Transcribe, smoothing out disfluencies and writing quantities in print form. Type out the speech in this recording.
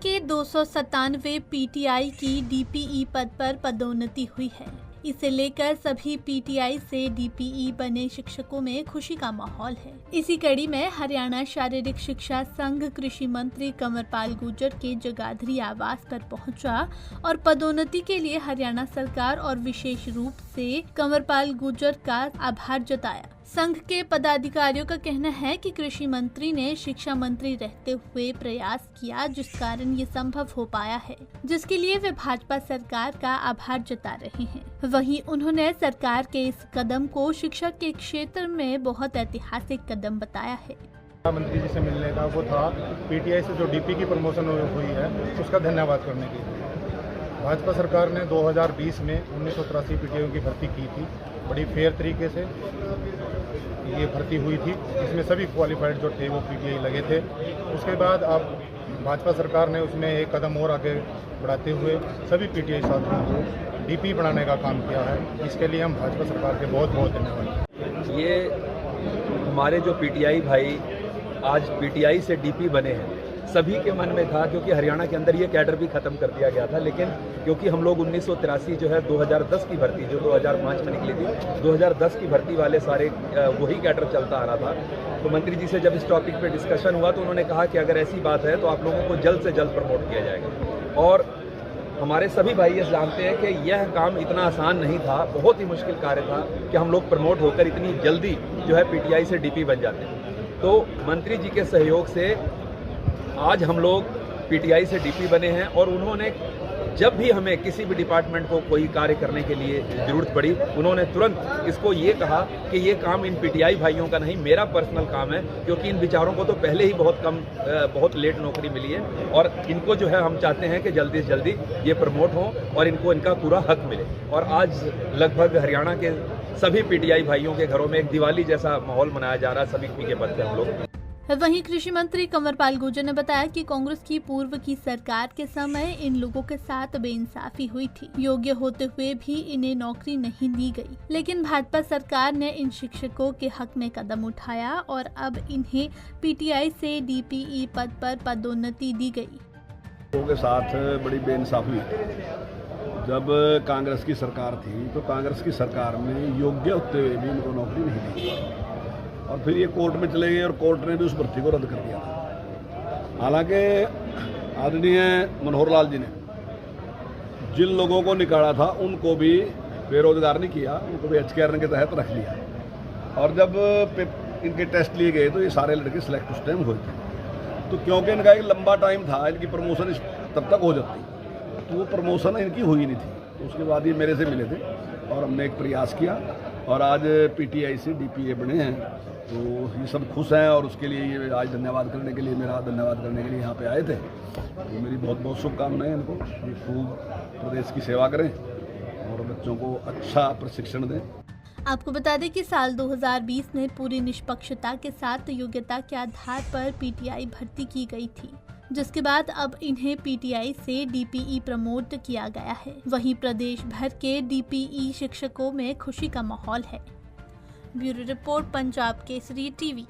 के 297 पीटीआई की डीपीई पद पर पदोन्नति हुई है। इसे लेकर सभी पीटीआई से डीपीई बने शिक्षकों में खुशी का माहौल है। इसी कड़ी में हरियाणा शारीरिक शिक्षा संघ कृषि मंत्री कंवरपाल गुर्जर के जगाधरी आवास पर पहुंचा और पदोन्नति के लिए हरियाणा सरकार और विशेष रूप से कंवरपाल गुर्जर का आभार जताया। संघ के पदाधिकारियों का कहना है कि कृषि मंत्री ने शिक्षा मंत्री रहते हुए प्रयास किया, जिस कारण ये संभव हो पाया है, जिसके लिए वे भाजपा सरकार का आभार जता रहे हैं। वहीं उन्होंने सरकार के इस कदम को शिक्षा के क्षेत्र में बहुत ऐतिहासिक कदम बताया है। मंत्री जी से मिलने का वो था पीटीआई से जो डीपी की प्रमोशन हुई है उसका धन्यवाद करने के लिए। भाजपा सरकार ने 2020 में 1983 पीटीआई की भर्ती की थी। बड़ी फेयर तरीके से ये भर्ती हुई थी, इसमें सभी क्वालिफाइड जो थे वो पीटीआई लगे थे। उसके बाद अब भाजपा सरकार ने उसमें एक कदम और आगे बढ़ाते हुए सभी पीटीआई छात्रों को डीपी बनाने का काम किया है। इसके लिए हम भाजपा सरकार के बहुत बहुत धन्यवाद। ये हमारे जो पीटीआई भाई आज पीटीआई से डीपी बने हैं, सभी के मन में था, क्योंकि हरियाणा के अंदर ये कैडर भी खत्म कर दिया गया था। लेकिन क्योंकि हम लोग 1983 जो है 2010 की भर्ती जो 2005 में निकली थी, 2010 की भर्ती वाले सारे वही कैडर चलता आ रहा था। तो मंत्री जी से जब इस टॉपिक पे डिस्कशन हुआ तो उन्होंने कहा कि अगर ऐसी बात है तो आप लोगों को जल्द से जल्द प्रमोट किया जाएगा। और हमारे सभी भाई ये जानते हैं कि यह काम इतना आसान नहीं था, बहुत ही मुश्किल कार्य था कि हम लोग प्रमोट होकर इतनी जल्दी जो है पीटीआई से डीपी बन जाते हैं। तो मंत्री जी के सहयोग से आज हम लोग पीटीआई से डीपी बने हैं और उन्होंने जब भी हमें किसी भी डिपार्टमेंट को कोई कार्य करने के लिए ज़रूरत पड़ी, उन्होंने तुरंत इसको ये कहा कि ये काम इन पीटीआई भाइयों का नहीं, मेरा पर्सनल काम है, क्योंकि इन बेचारों को तो पहले ही बहुत लेट नौकरी मिली है और इनको जो है हम चाहते हैं कि जल्दी से जल्दी ये प्रमोट हों और इनको इनका पूरा हक मिले। और आज लगभग हरियाणा के सभी पीटीआई भाइयों के घरों में एक दिवाली जैसा माहौल मनाया जा रहा है सभी के पद पे हम लोग। वहीं कृषि मंत्री कंवरपाल गुर्जर ने बताया कि कांग्रेस की पूर्व की सरकार के समय इन लोगों के साथ बेइंसाफी हुई थी। योग्य होते हुए भी इन्हें नौकरी नहीं दी गई, लेकिन भाजपा सरकार ने इन शिक्षकों के हक में कदम उठाया और अब इन्हें पीटीआई से डीपीई पद पर पदोन्नति दी गई। लोगों के साथ बड़ी बेइंसाफी हुई। जब कांग्रेस की सरकार थी तो कांग्रेस की सरकार में योग्य होते हुए भी उनको नौकरी नहीं दी और फिर ये कोर्ट में चले गए और कोर्ट ने भी उस भर्ती को रद्द कर दिया। हालांकि आदरणीय मनोहर लाल जी ने जिन लोगों को निकाला था उनको भी बेरोजगार नहीं किया, उनको भी HKRN के तहत रख लिया। और जब इनके टेस्ट लिए गए तो ये सारे लड़के सिलेक्ट उस टाइम हुए थे। तो क्योंकि इनका एक लंबा टाइम था, इनकी प्रमोशन तब तक हो जाती, तो वो प्रमोशन इनकी हुई नहीं थी। तो उसके बाद ये मेरे से मिले थे और हमने एक प्रयास किया और आज पीटीआई से डीपीए बने हैं। तो ये सब खुश हैं और उसके लिए ये आज धन्यवाद करने के लिए यहाँ पे आए थे। तो मेरी बहुत बहुत शुभकामनाएं इनको, ये खूब प्रदेश की सेवा करें और बच्चों को अच्छा प्रशिक्षण दें। आपको बता दें कि साल 2020 में पूरी निष्पक्षता के साथ योग्यता के आधार पर पीटीआई भर्ती की गई थी, जिसके बाद अब इन्हें पीटीआई से डीपीई प्रमोट किया गया है। वहीं प्रदेश भर के डीपीई शिक्षकों में खुशी का माहौल है। Bureau report, Punjab Kesari TV.